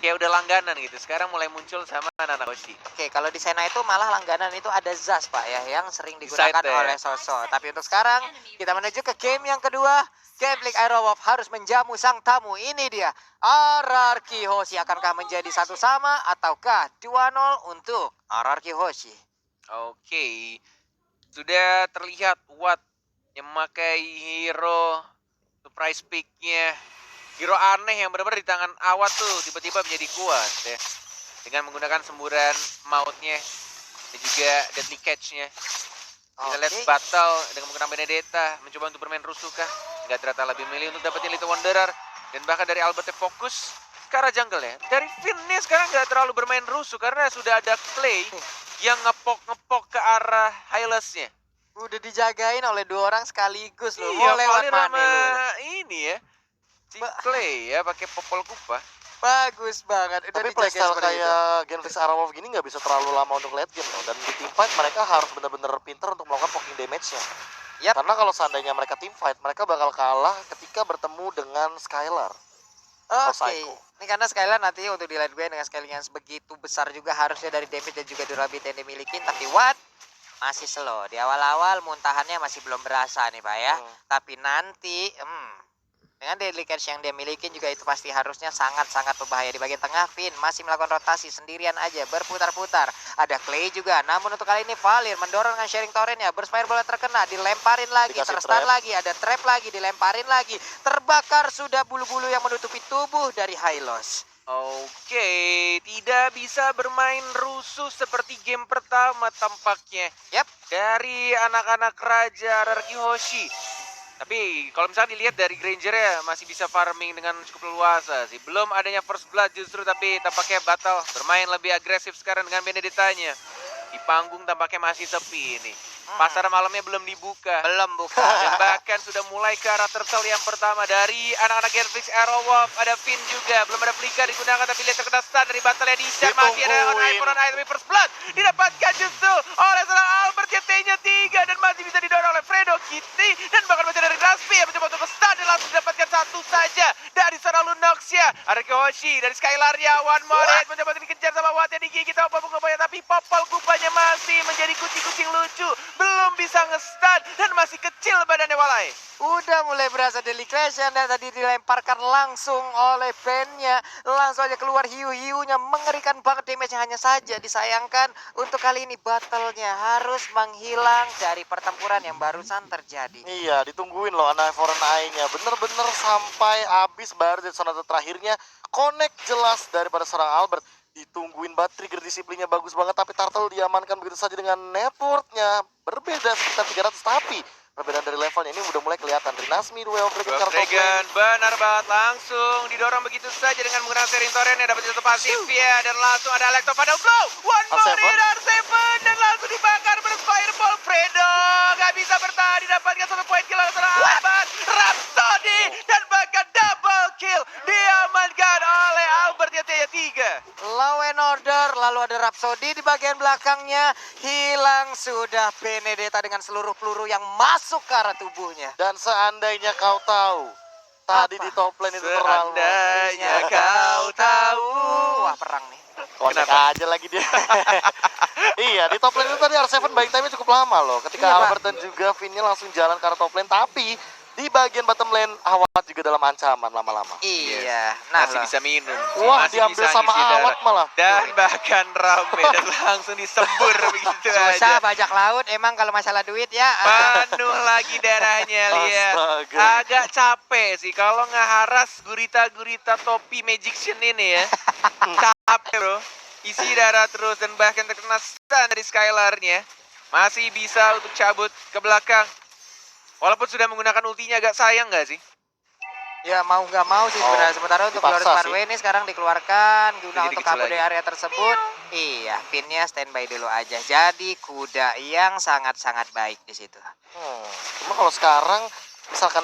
kayak udah langganan gitu. Sekarang mulai muncul sama anak-anak Hoshi. Oke, kalau di Sena itu malah langganan itu ada Zas Pak ya, yang sering digunakan Side ya. oleh Soso. Tapi untuk sekarang kita menuju ke game yang kedua. Game League Aerowolf harus menjamu sang tamu. Ini dia, RRQ Hoshi. Akankah menjadi satu sama ataukah 2-0 untuk RRQ Hoshi? Oke. Sudah terlihat Watt yang memakai hero surprise pick-nya. Hero aneh yang benar-benar di tangan Awat tuh tiba-tiba menjadi kuat ya. Dengan menggunakan semburan mautnya dan juga deadly catch-nya. Kita lihat battle dengan menggunakan Benedetta mencoba untuk bermain rusuh kah? Nggak ternyata lebih milih untuk dapetin Little Wanderer. Dan bahkan dari Albertnya fokus ke arah jungle ya. Dari Finn nih sekarang nggak terlalu bermain rusuh karena sudah ada Clay yang ngepok-ngepok ke arah Hylas-nya. Udah dijagain oleh dua orang sekaligus loh. Iya, Mau lewat Valir mana sama lu? ini ya. Si Clay ya pakai popol kupa. Bagus banget. Udah Tapi dijagain playstyle seperti itu. kayak Game League Aerowolf gini nggak bisa terlalu lama untuk late game loh. Dan di team fight mereka harus benar-benar pinter untuk melakukan poking damage-nya. Yap. Karena kalau seandainya mereka team fight, mereka bakal kalah ketika bertemu dengan Skylar. Oke, Psycho. ini karena Skylar nanti untuk di late game dengan scaling yang sebegitu besar juga harusnya dari damage dan juga durability yang dimiliki. Tapi Watt masih slow. Di awal-awal muntahannya masih belum berasa nih Pak ya. Tapi nanti dengan deadly catch yang dia miliki juga itu pasti harusnya sangat-sangat berbahaya. Di bagian tengah Finn masih melakukan rotasi sendirian aja, berputar-putar. Ada Clay juga, namun untuk kali ini Valir mendorong dengan sharing torrent-nya. Burst bola terkena, dilemparin lagi, Dikasih terstun trap. lagi, ada trap lagi, dilemparin lagi. Terbakar sudah bulu-bulu yang menutupi tubuh dari Hylos. Oke, tidak bisa bermain rusuh seperti game pertama tampaknya. Yap. Dari anak-anak Raja RRQ Hoshi. Tapi kalau misalnya dilihat dari Granger ya masih bisa farming dengan cukup leluasa sih. Belum adanya first blood justru, tapi tampaknya battle bermain lebih agresif sekarang dengan Benedettanya. Di panggung tampaknya masih sepi ini. Pasar malamnya belum dibuka. Belum buka. Dan bahkan sudah mulai ke arah turtle yang pertama dari anak-anak Game League Aerowolf. Ada Finn juga, belum ada Flicker digunakan tapi lihat terkena stun dari battle yang di-share. Masih ada on eye tapi first blood didapatkan justru oleh seorang Albert YT-nya 3 dan masih bisa didorong oleh Fredo Kitty dan bahkan masih dari Raspi yang mencoba untuk ke-stun dan langsung didapatkan satu saja dari seorang Lunoxia. Ada Hoshi dari Skylar-nya, one more hit mencoba untuk dikejar sama Watt yang digigit sama popol kupanya, tapi popol kupanya masih menjadi kucing-kucing lucu. Belum bisa nge-stun dan masih kecil badannya Walai. Udah mulai berasa delication dan tadi dilemparkan langsung oleh bandnya. Langsung aja keluar hiu-hiunya, mengerikan banget damage-nya. Hanya saja disayangkan untuk kali ini battle-nya harus menghilang dari pertempuran yang barusan terjadi. Iya, ditungguin loh anak foreign eye-nya. Bener-bener sampai habis baru di sonata terakhirnya connect jelas daripada seorang Albert. Ditungguin banget, trigger disiplinnya bagus banget, tapi Turtle diamankan begitu saja dengan networknya. Berbeda sekitar 300, tapi perbedaan dari levelnya ini udah mulai kelihatan. Rinasmi, duel Dragon, Dragon, benar banget, langsung didorong begitu saja dengan menggunakan sharing torrent yang dapat satu pasif ya. Dan langsung ada Electro Final Blow, one more R7. hit R7 dan langsung dibakar beres Fireball. Fredo gak bisa bertahan, didapatkan satu poin kill oleh seorang Albert. Rhapsody dan bahkan double kill diamankan oleh Albert YT-nya 3. Law and Order, lalu ada Rhapsody di bagian belakangnya. Hilang sudah Benedetta dengan seluruh peluru yang masuk ke arah tubuhnya. Dan seandainya kau tahu, tadi Apa? di top lane itu terlalu. Seandainya kau tahu. Wah, perang nih. Kocak Kenapa? aja lagi dia. Iya, di top lane itu tadi R7 buying time-nya cukup lama loh. Ketika Iya, Pak. Albert dan juga Vinny langsung jalan ke arah top lane, tapi di bagian bottom lane Awat juga dalam ancaman lama-lama. Iya. Nah, Masih bisa minum. Wah, Masih diambil bisa sama ngisi darah. Awat malah. Dan bahkan rame dan langsung disembur begitu susah aja. bajak laut emang kalau masalah duit ya. Penuh lagi darahnya, lihat. Astaga. Agak capek sih kalau ngeharas gurita-gurita topi Magician ini ya. Capek bro. Isi darah terus dan bahkan terkena stun dari Skylar-nya. Masih bisa untuk cabut ke belakang. Walaupun sudah menggunakan ultinya, agak sayang nggak sih? Ya mau nggak mau sih sebenarnya. Sementara untuk dipaksa Glorious sih. Parway ini sekarang dikeluarkan guna Jadi untuk kecil kabur dari lagi. area tersebut. Iya, pinnya standby dulu aja. Jadi kuda yang sangat-sangat baik di situ. Cuma kalau sekarang misalkan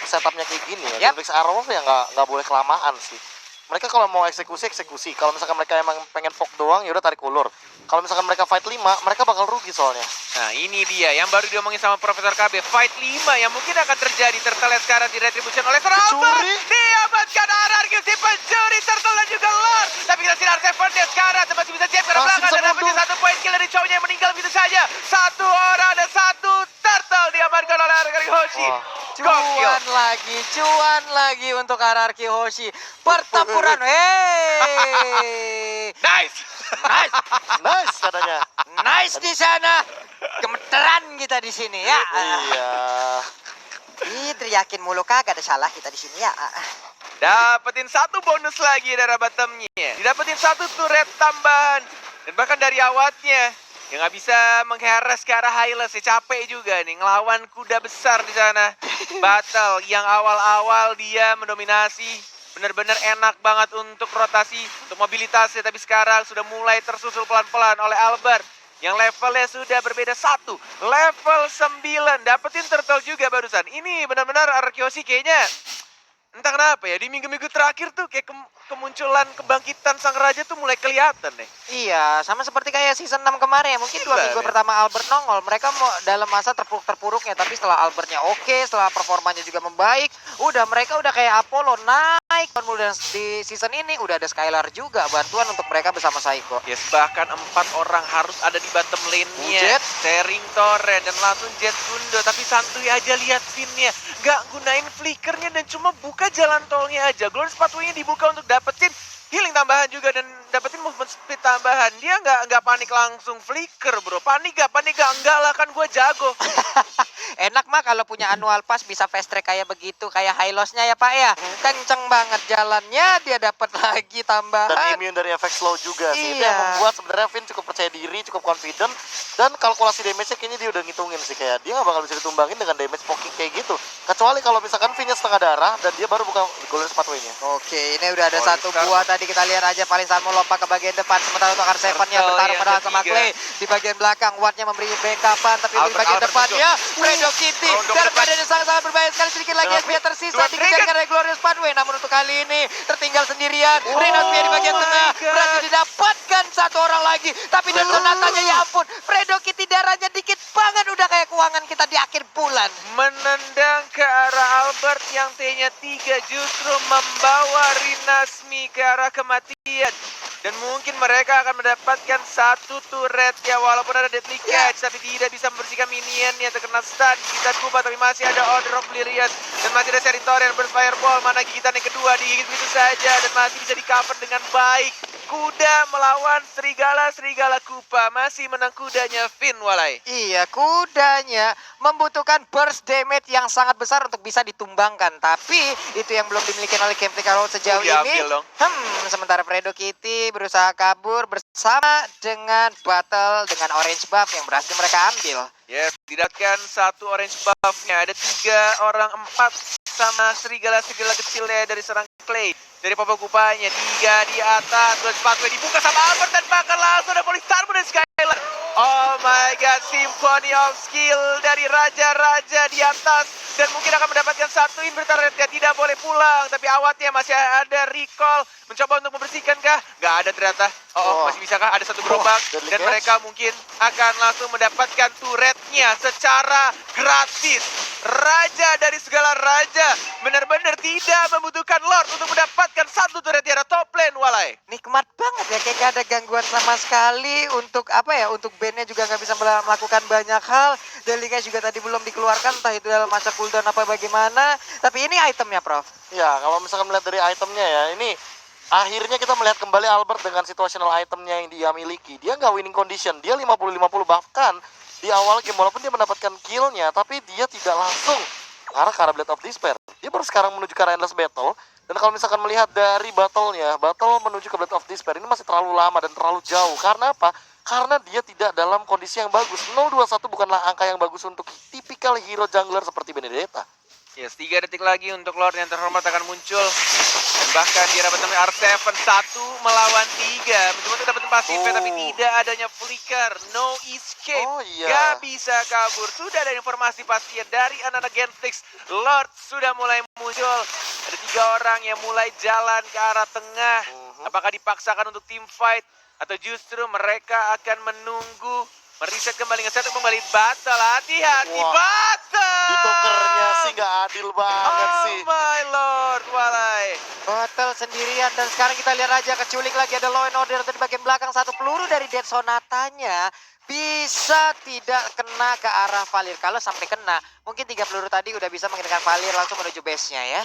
setupnya kayak gini ya, Yap. Game League Aerowolf ya nggak boleh kelamaan sih. Mereka kalau mau eksekusi. Kalau misalkan mereka emang pengen poke doang, ya udah tarik ulur. Kalau misalkan mereka fight 5, mereka bakal rugi soalnya. Nah ini dia yang baru diomongin sama Profesor KB. Fight 5 yang mungkin akan terjadi. Tertelet sekarang di retribution oleh seorang Pencuri. Albert. Diamankan RRQ si pencuri Turtle dan juga Lord. berhasil R7 dia sekarang masih bisa jab ke arah Masih belakang bisa dan dapetin mundur. 1 poin kill dari cowoknya yang meninggal begitu saja. 1 orang dan 1 turtle diamankan oleh RRQ Hoshi. Wah. Cuan lagi untuk RRQ Hoshi. Pertempuran, Nice. nice, Nice katanya. nice di sana. Gemeteran kita di sini ya. Iya. Ih, teriakin mulu kagak ada salah kita di sini ya. Dapetin 1 bonus lagi dari bottomnya. Didapetin 1 turret tambahan. Dan bahkan dari awatnya yang nggak bisa mengheres ke arah Hylas ya, capek juga nih ngelawan kuda besar di sana. Battle yang awal-awal dia mendominasi, benar-benar enak banget untuk rotasi, untuk mobilitasnya, tapi sekarang sudah mulai tersusul pelan-pelan oleh Albert yang levelnya sudah berbeda 1, level 9, dapetin turtle juga barusan. Ini benar-benar Arkeosi kayaknya entah kenapa ya, di minggu-minggu terakhir tuh kayak kemunculan kebangkitan sang raja tuh mulai kelihatan deh. Iya, sama seperti kayak season 6 kemarin ya. Mungkin 2 Gila, minggu men. pertama Albert nongol, mereka mau dalam masa terpuruk-terpuruknya. Tapi setelah Albertnya oke, setelah performanya juga membaik, mereka udah kayak Apollo naik. Kemudian di season ini udah ada Skylar juga, bantuan untuk mereka bersama Saiko. Yes, bahkan 4 orang harus ada di bottom lane-nya. Jet. Sharing torrent dan langsung Jet Kundo. Tapi santuy aja lihat Finn-nya. Gak gunain flickernya dan cuma buka jalan tolnya aja. Glorious Pathway-nya dibuka untuk dapetin healing tambahan juga dan dapetin movement speed tambahan. Dia nggak panik langsung flicker bro. Panik gak? Enggak lah, kan gue jago. Enak mah kalau punya annual pass bisa fast track kayak begitu, kayak high loss-nya ya Pak ya. Kenceng banget jalannya, dia dapat lagi Dan tambahan. immune dari efek slow juga sih. Itu Iya. yang membuat sebenarnya Finn cukup percaya diri, cukup confident. Dan kalkulasi damage-nya kayaknya dia udah ngitungin sih. Kayak dia nggak bakal bisa ditumbangin dengan damage poking kayak gitu. Kecuali kalau misalkan Finn-nya setengah darah dan dia baru buka Golden Pathway-nya. Oke, ini udah ada Oh, satu sekarang. buah tadi kita lihat aja paling sama lompat ke bagian depan. Sementara untuk R7 yang Turtle bertarung yang padahal sama ketiga. Clay di bagian belakang. Wattnya memberi backupan tapi di Albert, bagian Albert depannya Fredo Kitty Rondo dalam depan. keadaan yang sangat-sangat berbahaya sekali. Sedikit lagi Dengan SPA tersisa dua dikejar trigger. oleh Glorious Pathway. Namun untuk kali ini tertinggal sendirian. Oh Rino Spia di bagian my tengah God. berhasil didapatkan satu orang lagi. Tapi dari sonatanya ya ampun, Fredo Kitty darahnya dikit banget, udah kayak keuangan kita di akhir bulan. Menendang ke arah Albert yang T-nya 3 justru membawa Rinasmi ke arah kematian. Dan mungkin mereka akan mendapatkan 1 turret ya, walaupun ada deadly catch tapi tidak bisa membersihkan minion yang terkena stun. Kita kubat tapi masih ada Order of Lyrian dan masih ada Sharing Torrent Burst Fireball. Mana gigitan yang kedua digigit begitu saja dan masih bisa di cover dengan baik. Kuda melawan serigala Kupa, masih menang kudanya Finn Walai. Iya, kudanya membutuhkan burst damage yang sangat besar untuk bisa ditumbangkan. Tapi itu yang belum dimiliki oleh Camp Carol sejauh ini. Diambil dong. Sementara Fredo Kitty berusaha kabur bersama dengan battle dengan orange buff yang berhasil mereka ambil. Yes, didapatkan 1 orange buff-nya. Ada 3 orang 4 sama serigala kecilnya dari serang Clay. Dari Papa Kupanya, 3 di atas. Terus Pathway dibuka sama Albert dan bahkan langsung ada Polistarmu dan Skylar. Oh my god, Symphony of Skill dari Raja-Raja di atas. Dan mungkin akan mendapatkan 1 inverter ya, tidak boleh pulang. Tapi awatnya masih ada recall. Mencoba untuk membersihkan kah? Gak ada ternyata. Oh, masih bisa kah? Ada 1 gerobak. deadly Dan catch. mereka mungkin akan langsung mendapatkan turretnya secara gratis. Raja dari segala raja benar-benar tidak membutuhkan Lord untuk mendapatkan 1 turret di arah top lane Walai. Nikmat banget ya, kayak gak ada gangguan sama sekali. Untuk apa ya, untuk bandnya juga nggak bisa melakukan banyak hal. Delika juga tadi belum dikeluarkan, entah itu dalam masa cooldown apa bagaimana. Tapi ini itemnya Prof. Ya, kalau misalkan melihat dari itemnya ya, ini akhirnya kita melihat kembali Albert dengan situational itemnya yang dia miliki. Dia nggak winning condition, dia 50-50 bahkan di awal game walaupun dia mendapatkan killnya, tapi dia tidak langsung mengarah ke arah Blade of Despair. Dia baru sekarang menuju ke arah Endless Battle. Dan kalau misalkan melihat dari battle-nya, battle menuju ke Blade of Despair ini masih terlalu lama dan terlalu jauh. Karena apa? Karena dia tidak dalam kondisi yang bagus. 021 bukanlah angka yang bagus untuk tipikal hero jungler seperti Benedetta. Yes, 3 detik lagi untuk Lord yang terhormat akan muncul. Dan bahkan di arah bottom R7 1 melawan 3. Mencoba untuk dapetin pasifnya tapi tidak adanya flicker. No escape. Oh, iya. Gak bisa kabur. Sudah ada informasi pasti dari anak-anak Genflix. Lord sudah mulai muncul. Ada 3 orang yang mulai jalan ke arah tengah. Apakah dipaksakan untuk team fight? Atau justru mereka akan menunggu, mereset kembali, nge-setup kembali battle. Hati-hati, Wah. battle! Ditukernya sih nggak adil banget Oh sih. my lord, walai. Battle sendirian dan sekarang kita lihat aja keculik lagi ada Law and Order di bagian belakang. Satu peluru dari Dead Sonatanya bisa tidak kena ke arah Valir. Kalau sampai kena, mungkin 3 peluru tadi udah bisa mengenakan Valir langsung menuju base-nya ya.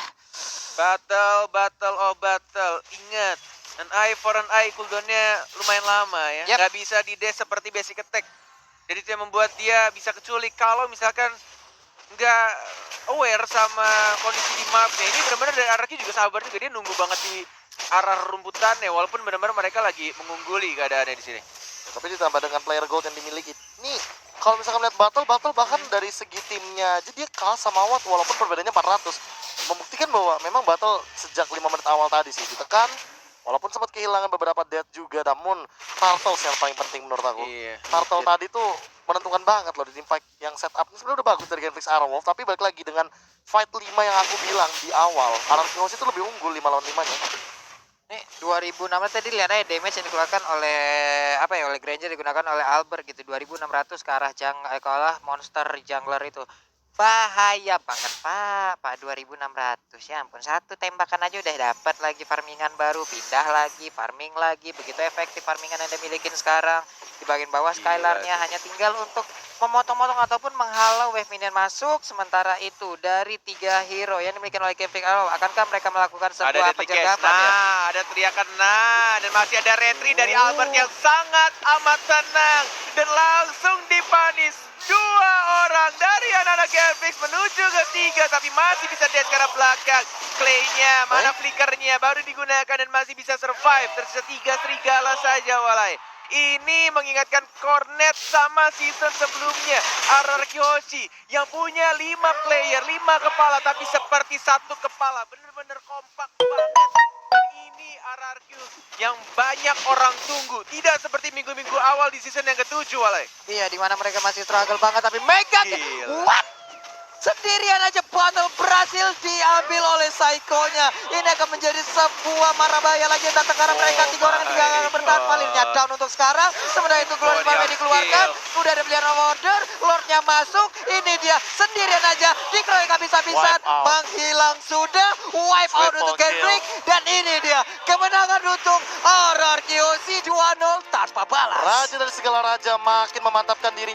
Battle of battle. Ingat, an eye for an eye cooldown-nya lumayan lama ya. Yap. Nggak bisa di dash seperti basic attack. Jadi itu yang membuat dia bisa keculik kalau misalkan nggak aware sama kondisi di mapnya. Ini benar-benar dari Araki juga sabar juga, dia nunggu banget di arah rumputannya walaupun benar-benar mereka lagi mengungguli keadaannya di sini. Tapi ditambah dengan player gold yang dimiliki. Nih, kalau misalkan lihat battle bahkan dari segi timnya aja dia kalah sama Watt walaupun perbedaannya 400. Membuktikan bahwa memang battle sejak 5 menit awal tadi sih ditekan. Walaupun sempat kehilangan beberapa death juga, namun Turtles yang paling penting menurut aku. Iya. Turtle tadi tuh menentukan banget loh di team fight yang setup ini sebenarnya udah bagus dari Genflix Aerowolf, tapi balik lagi dengan fight 5 yang aku bilang di awal, Anarchos itu lebih unggul 5 lawan 5 nya. Nih 2016 tadi lihat aja damage yang dikeluarkan oleh oleh Granger digunakan oleh Albert gitu 2600 ke arah ke arah monster jungler itu. Bahaya banget Pak 2600 ya ampun, satu tembakan aja udah dapat lagi farmingan baru, pindah lagi farming lagi, begitu efektif farmingan yang dimilikin sekarang. Di bagian bawah Skylarnya hanya tinggal untuk memotong-motong ataupun menghalau wave minion masuk. Sementara itu dari 3 hero yang dimiliki oleh Genflix Arrow, akankah mereka melakukan Ada sebuah deadly pencegahan catch. Nah, ada teriakan dan masih ada retri dari Albert yang sangat amat tenang dan langsung dipanis. 2 orang dari anak-anak Genflix menuju ke 3 tapi masih bisa dash ke arah belakang. Clay-nya, mana flickernya baru digunakan dan masih bisa survive. Tersisa 3 serigala saja walai. Ini mengingatkan Cornet sama season sebelumnya. RRQ Hoshi yang punya 5 player, 5 kepala tapi seperti satu kepala. Bener-bener kompak banget. Dan ini RRQ yang banyak orang tunggu. Tidak seperti minggu-minggu awal di season yang ke-7 walai. Iya, di mana mereka masih struggle banget tapi Megan Gila. what? Sendirian aja battle berhasil diambil oleh Psycho-nya. Ini akan menjadi sebuah marabaya lagi yang datang karena mereka 3 orang yang 3 orang bertahan. Valirnya down untuk sekarang. Sementara itu keluar dia dikeluarkan. kill. Udah ada pilihan order, Lordnya masuk. Ini dia sendirian aja dikeroyok habis-habisan. Wipe out. Menghilang sudah. Wipe out Triple untuk kill. Genflix. Dan ini dia kemenangan untuk RRQ 2-0 tanpa balas. Raja dari segala raja makin memantapkan dirinya.